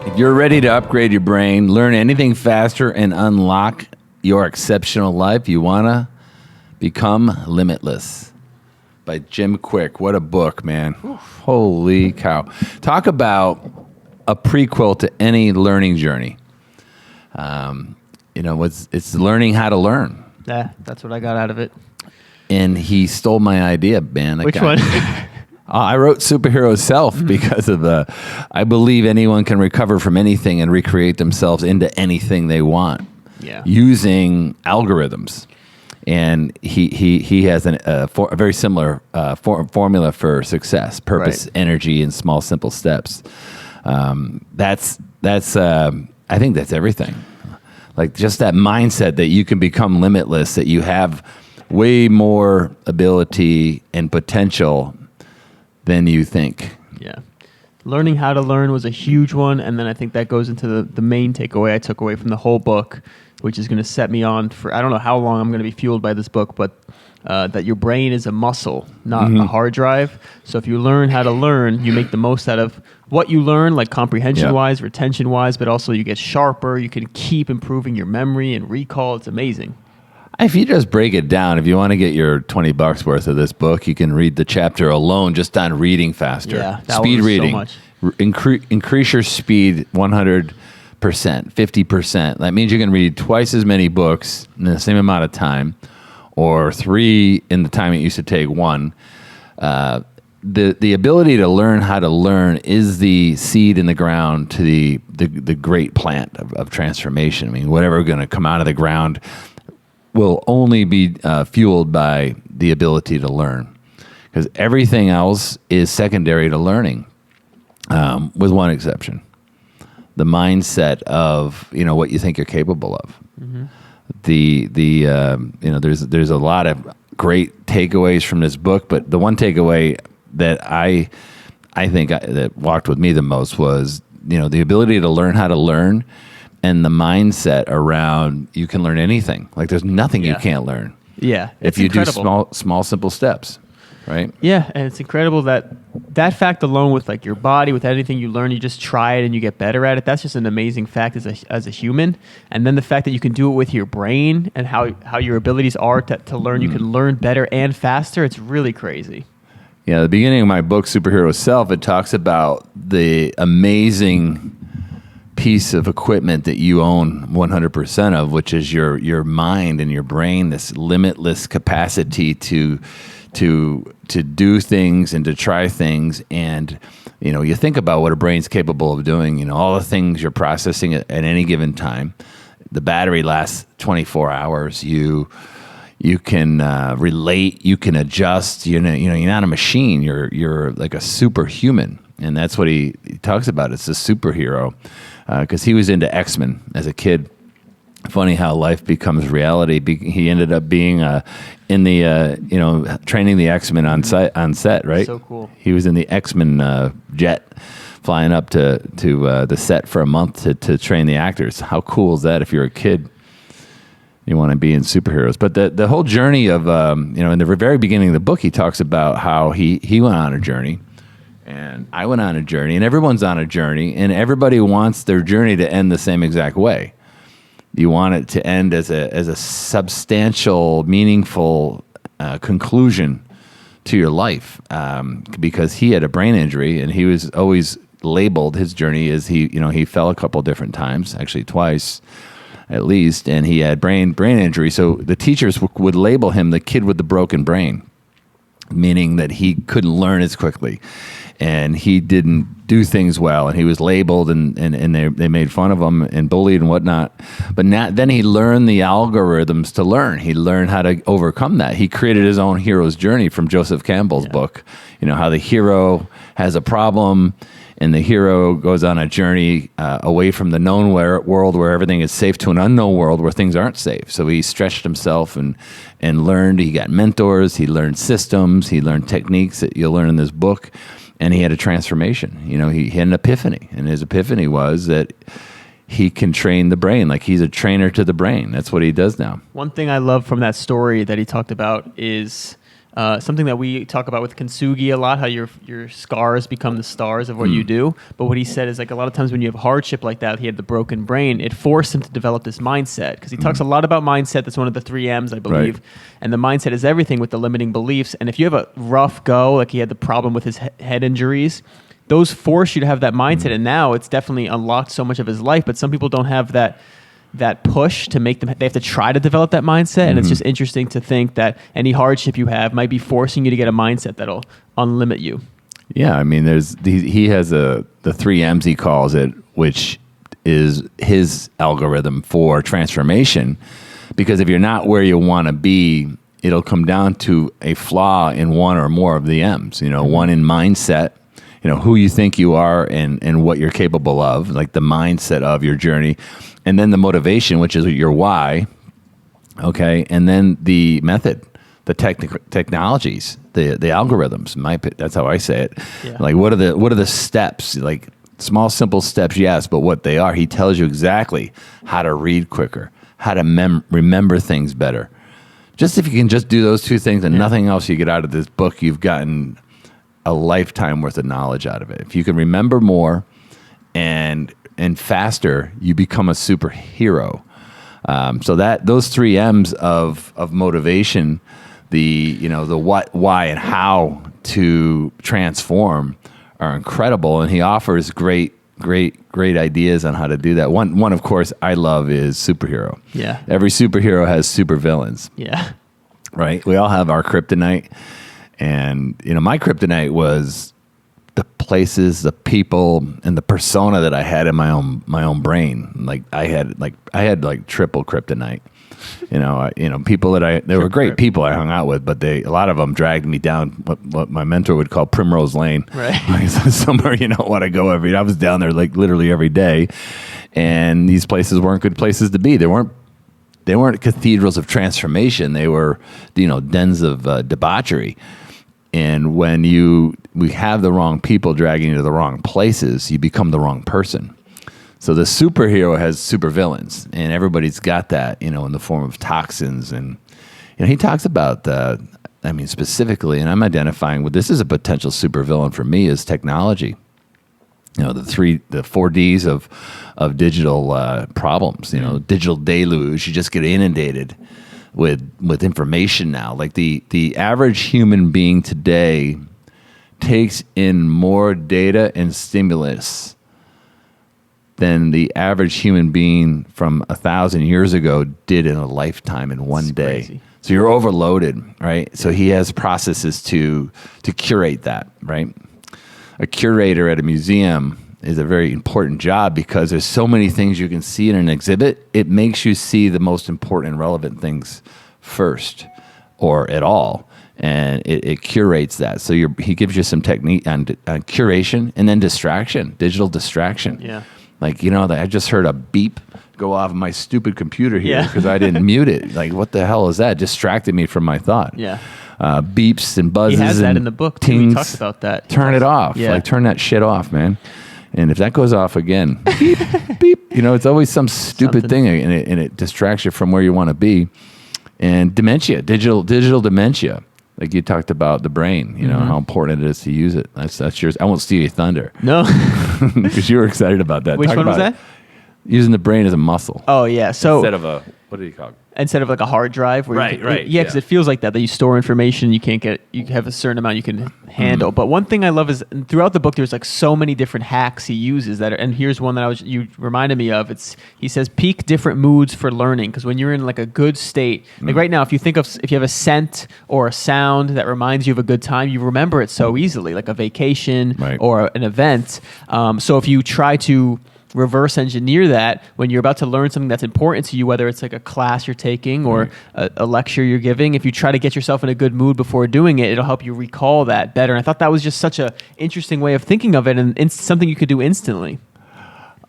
If you're ready to upgrade your brain, learn anything faster, and unlock your exceptional life, you want to become Limitless by Jim Kwik. What a book, man. Holy cow. Talk about a prequel to any learning journey. It's learning how to learn. Yeah, that's what I got out of it. And he stole my idea, man. Which one? I wrote Superhero Self because of I believe anyone can recover from anything and recreate themselves into anything they want using algorithms. And he has a very similar formula for success: purpose, energy, and small, simple steps. That's I think that's everything. Like just that mindset that you can become limitless, that you have way more ability and potential than you think. Yeah. Learning how to learn was a huge one. And then I think that goes into the main takeaway I took away from the whole book, which is going to set me on for, I don't know how long I'm going to be fueled by this book, but that your brain is a muscle, not a hard drive. So if you learn how to learn, you make the most out of what you learn, like comprehension-wise, retention-wise, but also you get sharper. You can keep improving your memory and recall. It's amazing. If you just break it down, if you want to get your $20 worth of this book, you can read the chapter alone just on reading faster. Yeah, that speed was reading. So much. Increase your speed 100%, 50%. That means you can read twice as many books in the same amount of time, or 3 in the time it used to take 1. The ability to learn how to learn is the seed in the ground to the great plant of transformation. I mean, whatever going to come out of the ground will only be fueled by the ability to learn, because everything else is secondary to learning, with one exception: the mindset of what you think you're capable of. There's a lot of great takeaways from this book, but the one takeaway that I think that walked with me the most was the ability to learn how to learn. And the mindset around you can learn anything. Like there's nothing you can't learn. Yeah. If you do small, simple steps, right? Yeah, and it's incredible that fact alone, with like your body, with anything you learn, you just try it and you get better at it. That's just an amazing fact as a human. And then the fact that you can do it with your brain and how your abilities are to learn, you can learn better and faster. It's really crazy. Yeah, the beginning of my book, Superhero Self, it talks about the amazing piece of equipment that you own 100% of, which is your mind and your brain, this limitless capacity to do things and to try things. And you think about what a brain's capable of doing, all the things you're processing at any given time. The battery lasts 24 hours. You can relate, you can adjust. You're not a machine. You're like a superhuman. And that's what he talks about. It's a superhero. Because he was into X-Men as a kid. Funny how life becomes reality. He ended up being in the training the X-Men on set, right? So cool. He was in the X-Men jet, flying up to the set for a month to train the actors. How cool is that? If you're a kid, you want to be in superheroes. But the whole journey of in the very beginning of the book, he talks about how he went on a journey. And I went on a journey, and everyone's on a journey, and everybody wants their journey to end the same exact way. You want it to end as a substantial, meaningful conclusion to your life, because he had a brain injury, and he was always labeled his journey as he fell a couple different times, actually twice at least, and he had brain injury. So the teachers would label him the kid with the broken brain, meaning that he couldn't learn as quickly. And he didn't do things well, and he was labeled, and they made fun of him and bullied and whatnot. But then he learned the algorithms to learn. He learned how to overcome that. He created his own hero's journey from Joseph Campbell's book. How the hero has a problem, and the hero goes on a journey away from the known world where everything is safe to an unknown world where things aren't safe. So he stretched himself and learned. He got mentors. He learned systems. He learned techniques that you'll learn in this book. And he had a transformation. He had an epiphany. And his epiphany was that he can train the brain. Like he's a trainer to the brain. That's what he does now. One thing I love from that story that he talked about is something that we talk about with Kintsugi a lot, how your scars become the stars of what you do. But what he said is like a lot of times when you have hardship like that, he had the broken brain, it forced him to develop this mindset, because he talks a lot about mindset. That's one of the 3 M's, I believe. Right. And the mindset is everything with the limiting beliefs. And if you have a rough go, like he had the problem with his head injuries, those force you to have that mindset. And now it's definitely unlocked so much of his life. But some people don't have that push to make them, they have to try to develop that mindset. And it's just interesting to think that any hardship you have might be forcing you to get a mindset that'll unlimit you. Yeah, I mean, he has the 3 M's, he calls it, which is his algorithm for transformation. Because if you're not where you want to be, it'll come down to a flaw in one or more of the M's. One in mindset, who you think you are and what you're capable of, like the mindset of your journey. And then the motivation, which is your why, okay? And then the method, the technologies, the algorithms. That's how I say it. Yeah. Like, what are the steps? Like, small, simple steps, yes, but what they are. He tells you exactly how to read quicker, how to remember things better. Just if you can just do those 2 things and nothing else you get out of this book, you've gotten a lifetime worth of knowledge out of it. If you can remember more and faster, you become a superhero. So that those 3 M's of motivation, the what, why, and how to transform are incredible. And he offers great ideas on how to do that. One of course I love is superhero. Yeah. Every superhero has supervillains. Yeah. Right. We all have our kryptonite, and my kryptonite was the places, the people, and the persona that I had in my own brain. Like I had triple kryptonite. People that they were great people I hung out with, but a lot of them dragged me down what my mentor would call Primrose Lane. Right. Like somewhere you don't want to go I was down there like literally every day, and these places weren't good places to be. They weren't cathedrals of transformation. They were, dens of debauchery. And when we have the wrong people dragging you to the wrong places, you become the wrong person. So the superhero has supervillains, and everybody's got that, in the form of toxins. And he talks about specifically, and I'm identifying with this is a potential supervillain for me, is technology. The 4 Ds of digital problems. Digital deluge. You just get inundated with information now. Like the average human being today takes in more data and stimulus than the average human being from 1,000 years ago did in a lifetime in one day. Crazy. So you're overloaded, right? So he has processes to curate that, right? A curator at a museum is a very important job because there's so many things you can see in an exhibit. It makes you see the most important and relevant things first or at all. And it curates that. So he gives you some technique on curation and then digital distraction. Yeah. Like, I just heard a beep go off of my stupid computer here because I didn't mute it. Like, what the hell is that? Distracted me from my thought. Yeah. Beeps and buzzes. He has that and in the book, too. Tings. He talks about that. Turn it off. Yeah. Like, turn that shit off, man. And if that goes off again, beep, beep, it's always some stupid thing, and it distracts you from where you want to be. And dementia, digital dementia. Like you talked about the brain, how important it is to use it. That's yours. I won't steal your thunder. No. Because you were excited about that. Which one was that? Using the brain as a muscle. Oh, yeah. So instead of what do you call it? Instead of like a hard drive. Where Right. Yeah, because it feels like that you store information you have a certain amount you can handle. But one thing I love is throughout the book, there's like so many different hacks he uses and here's one that you reminded me of. He says, peak different moods for learning. Because when you're in like a good state, like right now, if you have a scent or a sound that reminds you of a good time, you remember it so easily, like a vacation or an event. So if you try to reverse engineer that when you're about to learn something that's important to you, whether it's like a class you're taking or a lecture you're giving, if you try to get yourself in a good mood before doing it, it'll help you recall that better. And I thought that was just such an interesting way of thinking of it, and something you could do instantly.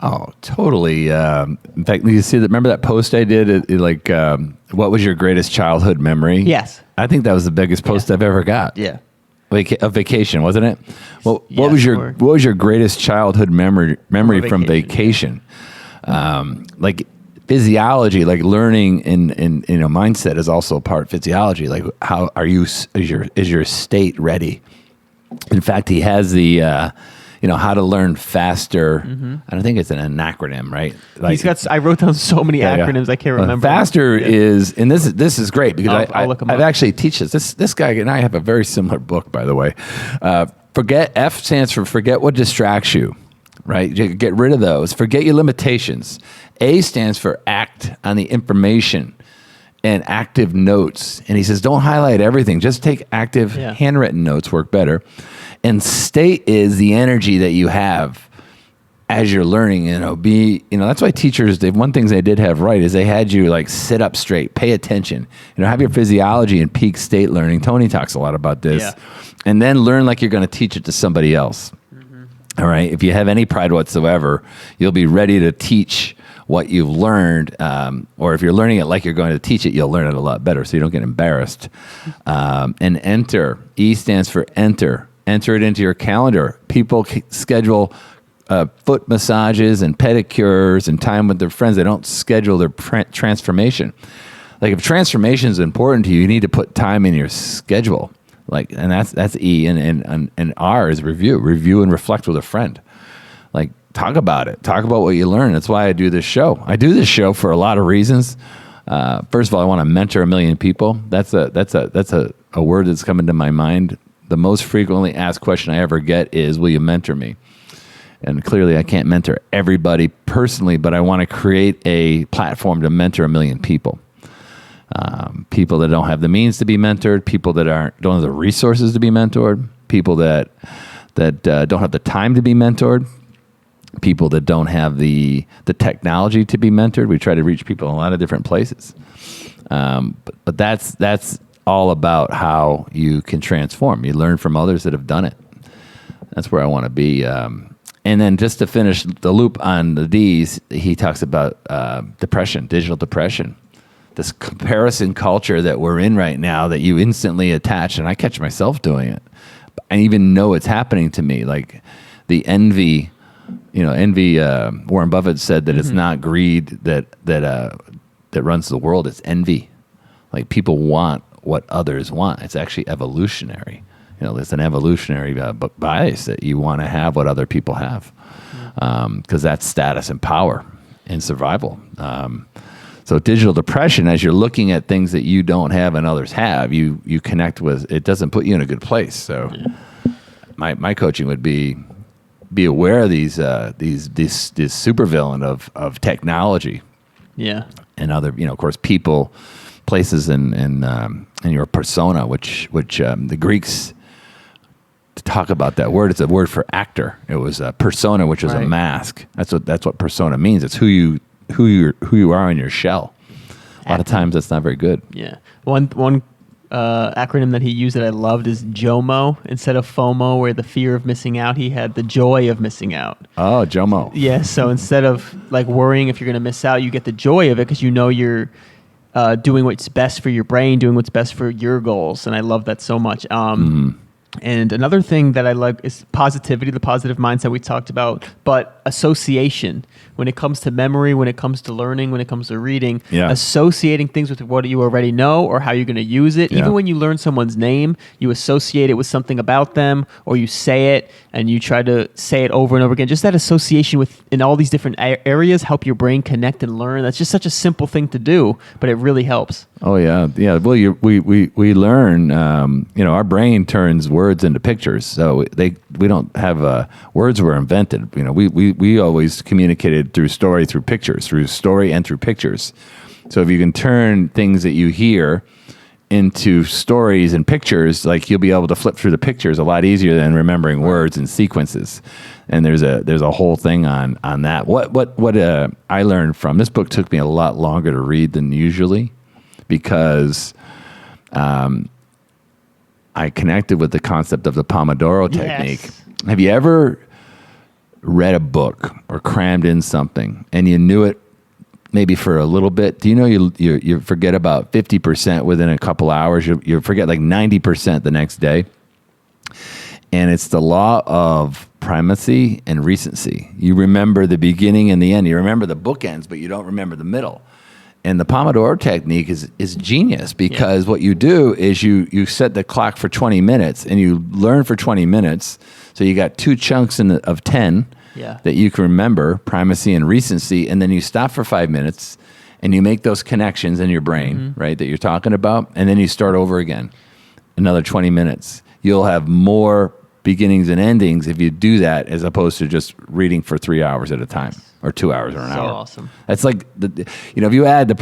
Oh, totally. In fact, you see that. Remember that post I did? What was your greatest childhood memory? Yes. I think that was the biggest post I've ever got. Yeah. A vacation, wasn't it? Well, Yeah, what was your greatest childhood memory from vacation? physiology, like learning in mindset is also a part of physiology. Like how are you, is your state ready? In fact, he has the, how to learn faster. I don't think it's an acronym, right? Like, He's got, I wrote down so many acronyms, I can't remember. Faster is, and this is great because I'll look 'em I've up. actually teach this. This guy and I have a very similar book, by the way. F stands for forget what distracts you, right? Get rid of those. Forget your limitations. A stands for act on the information and active notes. And he says, don't highlight everything. Just take active handwritten notes, work better. And state is the energy that you have as you're learning. That's why teachers, one thing they did have right is they had you like sit up straight, pay attention, have your physiology and peak state learning. Tony talks a lot about this. Yeah. And then learn like you're going to teach it to somebody else. All right. If you have any pride whatsoever, you'll be ready to teach what you've learned, or if you're learning it like you're going to teach it, you'll learn it a lot better so you don't get embarrassed. And enter. E stands for enter. Enter it into your calendar. People schedule foot massages and pedicures and time with their friends. They don't schedule their transformation. Like if transformation is important to you, you need to put time in your schedule. Like, and that's E, and R is review. Review and reflect with a friend. Like, talk about it. Talk about what you learn. That's why I do this show. I do this show for a lot of reasons. First of all, I want to mentor 1 million people. That's a word that's come into my mind. The most frequently asked question I ever get is, will you mentor me? And clearly I can't mentor everybody personally, but I want to create a platform to mentor 1 million people. People that don't have the means to be mentored, people that don't have the resources to be mentored, people that don't have the time to be mentored, people that don't have the technology to be mentored. We try to reach people in a lot of different places. But that's all about how you can transform. You learn from others that have done it. That's where I want to be. And then just to finish the loop on the D's, he talks about depression, digital depression. This comparison culture that we're in right now that you instantly attach, and I catch myself doing it. I even know it's happening to me. Like the envy, Warren Buffett said that it's not greed that runs the world, it's envy. Like people want what others want. It's actually evolutionary. There's an evolutionary bias that you want to have what other people have, because that's status and power and survival. So digital depression, as you're looking at things that you don't have and others have, you connect with, it doesn't put you in a good place. So my coaching would be aware of this supervillain of technology. Yeah. And other, of course, people, places, and your persona, which the Greeks talk about that word. It's a word for actor. It was a persona, which was a mask. That's what persona means. It's who you are in your shell. A lot of times that's not very good. Yeah. One acronym that he used that I loved is JOMO. Instead of FOMO, where the fear of missing out, he had the joy of missing out. Oh, JOMO. Yeah. So instead of like worrying if you're going to miss out, you get the joy of it because you're doing what's best for your brain, doing what's best for your goals. And I love that so much. And another thing that I like is positivity, the positive mindset we talked about, but association. When it comes to memory, when it comes to learning, when it comes to reading, associating things with what you already know or how you're going to use it. Even when you learn someone's name, you associate it with something about them, or you say it and you try to say it over and over again. Just that association in all these different areas help your brain connect and learn. That's just such a simple thing to do, but it really helps. Oh yeah. Well, we learn. Our brain turns words into pictures. So we don't have words were invented. We always communicated through story, through pictures, through story and through pictures. So if you can turn things that you hear into stories and pictures, like you'll be able to flip through the pictures a lot easier than remembering words and sequences. And there's a whole thing on that. What I learned from this book took me a lot longer to read than usually, because I connected with the concept of the Pomodoro technique. Yes. Have you ever read a book or crammed in something and you knew it maybe for a little bit? Do you know you forget about 50% within a couple hours? You forget like 90% the next day. And it's the law of primacy and recency. You remember the beginning and the end. You remember the bookends, but you don't remember the middle. And the Pomodoro technique is genius because what you do is you set the clock for 20 minutes and you learn for 20 minutes. So you got 2 chunks of 10 that you can remember, primacy and recency, and then you stop for 5 minutes and you make those connections in your brain, right, that you're talking about, and then you start over again, another 20 minutes. You'll have more beginnings and endings if you do that as opposed to just reading for 3 hours at a time or 2 hours or an hour. So awesome. That's like, if you add the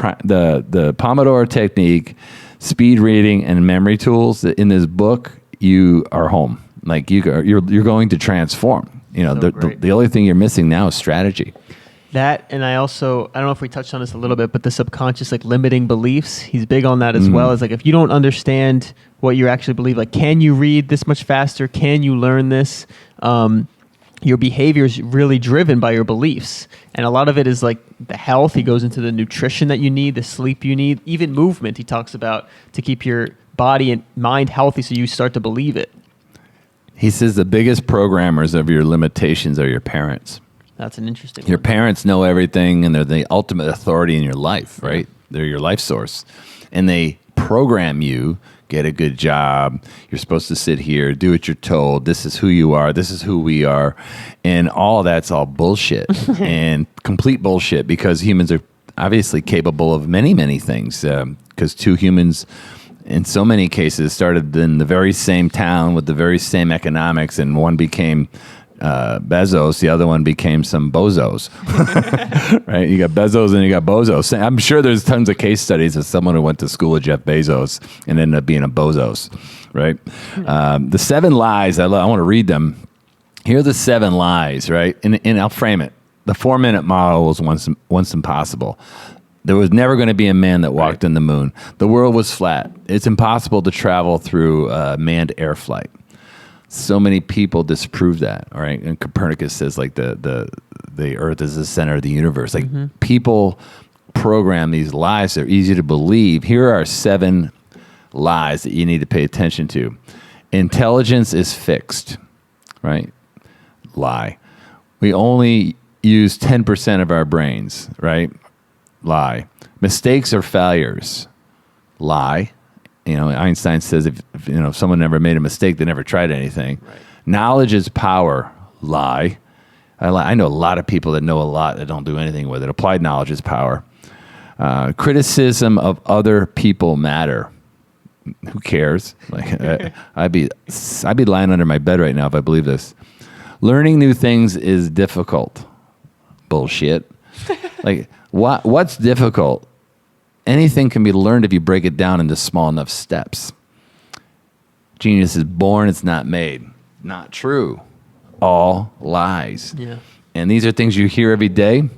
Pomodoro technique, speed reading, and memory tools in this book, you are home. Like you're going to transform. The only thing you're missing now is strategy. That, and I don't know if we touched on this a little bit, but the subconscious, like limiting beliefs, he's big on that as well. It's like, if you don't understand what you actually believe, like, can you read this much faster? Can you learn this? Your behavior is really driven by your beliefs. And a lot of it is like the health. He goes into the nutrition that you need, the sleep you need, even movement. He talks about to keep your body and mind healthy so you start to believe it. He says the biggest programmers of your limitations are your parents. That's an interesting one. Your parents know everything, and they're the ultimate authority in your life, right? They're your life source. And they program you, get a good job, you're supposed to sit here, do what you're told, this is who you are, this is who we are. And all that's all bullshit and complete bullshit, because humans are obviously capable of many, many things. Because 2 humans, in so many cases, started in the very same town with the very same economics, and one became Bezos, the other one became some bozos. Right? You got Bezos and you got bozos. I'm sure there's tons of case studies of someone who went to school with Jeff Bezos and ended up being a bozos. Right? The 7 lies, I want to read them. Here are the 7 lies, right? And I'll frame it. The 4-minute model was once impossible. There was never going to be a man that walked in the moon. The world was flat. It's impossible to travel through manned air flight. So many people disprove that, all right? And Copernicus says, like, the Earth is the center of the universe. Like, people program these lies. They're easy to believe. Here are 7 lies that you need to pay attention to. Intelligence is fixed, right? Lie. We only use 10% of our brains, right? Lie. Mistakes are failures. Lie. Einstein says if someone never made a mistake, they never tried anything. Right. Knowledge is power. Lie. I know a lot of people that know a lot that don't do anything with it. Applied knowledge is power. Criticism of other people matter. Who cares? Like I'd be lying under my bed right now if I believe this. Learning new things is difficult. Bullshit. Like what's difficult? Anything can be learned if you break it down into small enough steps. Genius is born, it's not made. Not true. All lies. Yeah. And these are things you hear every day.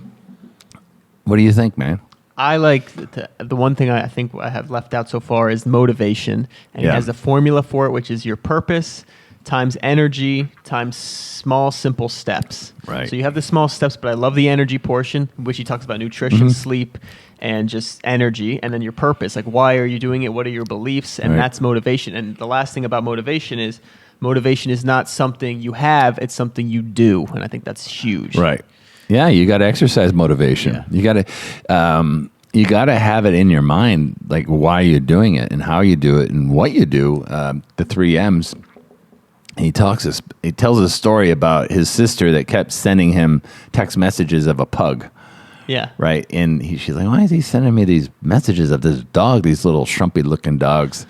What do you think, man? I like the one thing I think I have left out so far is motivation. And it has the formula for it, which is your purpose times energy times small, simple steps. Right. So you have the small steps, but I love the energy portion, which he talks about nutrition, sleep, and just energy, and then your purpose. Like, why are you doing it? What are your beliefs? And that's motivation. And the last thing about motivation is not something you have, it's something you do. And I think that's huge. Right. Yeah, you got to exercise motivation. Yeah. You got to have it in your mind, like why you're doing it and how you do it and what you do. The 3 M's. He tells a story about his sister that kept sending him text messages of a pug. Yeah. Right. And she's like, why is he sending me these messages of this dog, these little shrumpy looking dogs?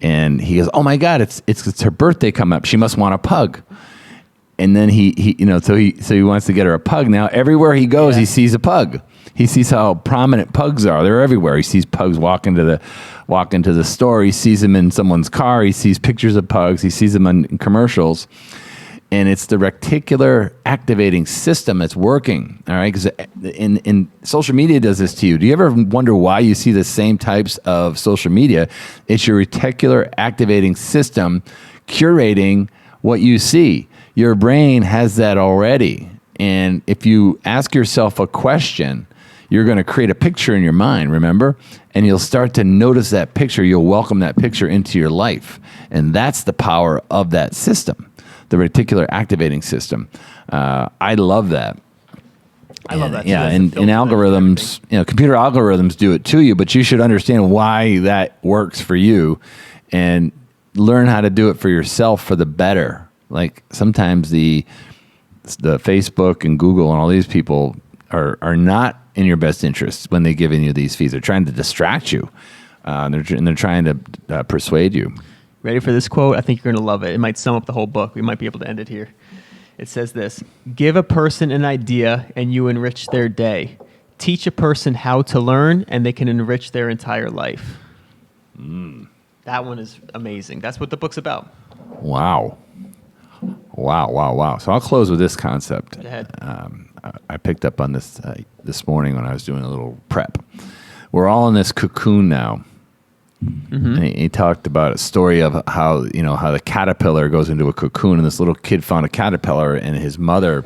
And he goes, oh my God, it's her birthday coming up. She must want a pug. And then so he wants to get her a pug. Now everywhere he goes, he sees a pug. He sees how prominent pugs are. They're everywhere. He sees pugs walk into the store. He sees them in someone's car. He sees pictures of pugs. He sees them in commercials. And it's the reticular activating system that's working, all right? Because in social media does this to you. Do you ever wonder why you see the same types of social media? It's your reticular activating system curating what you see. Your brain has that already. And if you ask yourself a question, you're going to create a picture in your mind, remember? And you'll start to notice that picture. You'll welcome that picture into your life. And that's the power of that system. the reticular activating system. I love that. I love that too. Yeah, That's and the filter algorithms, computer algorithms do it to you, but you should understand why that works for you and learn how to do it for yourself for the better. Like sometimes the Facebook and Google and all these people are not in your best interest when they're giving you these feeds. They're trying to distract you. And they're trying to persuade you. Ready for this quote? I think you're going to love it. It might sum up the whole book. We might be able to end it here. It says this: give a person an idea and you enrich their day. Teach a person how to learn and they can enrich their entire life. That one is amazing. That's what the book's about. Wow. So I'll close with this concept. Go ahead. I picked up on this this morning when I was doing a little prep. We're all in this cocoon now. Mm-hmm. And he talked about a story of how the caterpillar goes into a cocoon, and this little kid found a caterpillar, and his mother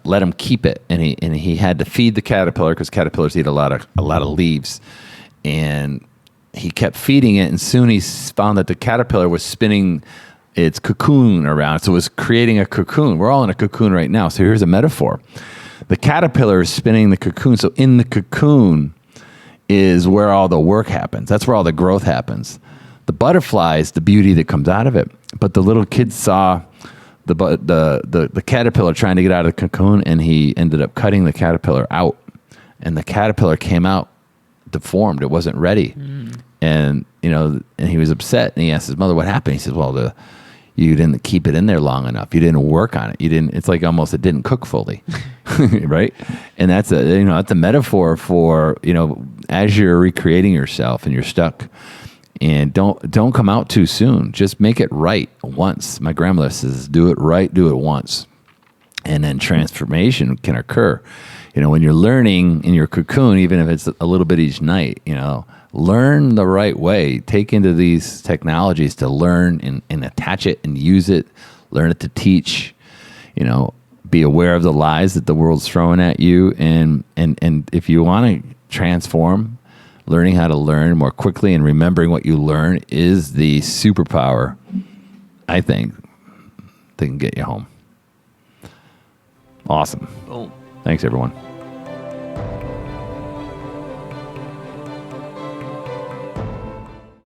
let him keep it, and he had to feed the caterpillar because caterpillars eat a lot of leaves, and he kept feeding it, and soon he found that the caterpillar was spinning its cocoon around, so it was creating a cocoon. We're all in a cocoon right now. So here's a metaphor: the caterpillar is spinning the cocoon, so in the cocoon is where all the work happens. That's where all the growth happens. The butterfly is the beauty that comes out of it. But the little kid saw the caterpillar trying to get out of the cocoon, and he ended up cutting the caterpillar out. And the caterpillar came out deformed. It wasn't ready. And and he was upset. And he asked his mother, "What happened?" He says, "Well, you didn't keep it in there long enough. You didn't work on it. It's like almost it didn't cook fully." Right? And that's a metaphor for, as you're recreating yourself and you're stuck, and don't come out too soon. Just make it right once. My grandmother says, do it right, do it once. And then transformation can occur. When you're learning in your cocoon, even if it's a little bit each night, learn the right way. Take into these technologies to learn and attach it and use it. Learn it to teach. Be aware of the lies that the world's throwing at you. And if you want to transform, learning how to learn more quickly and remembering what you learn is the superpower, I think, that can get you home. Awesome. Boom. Thanks, everyone.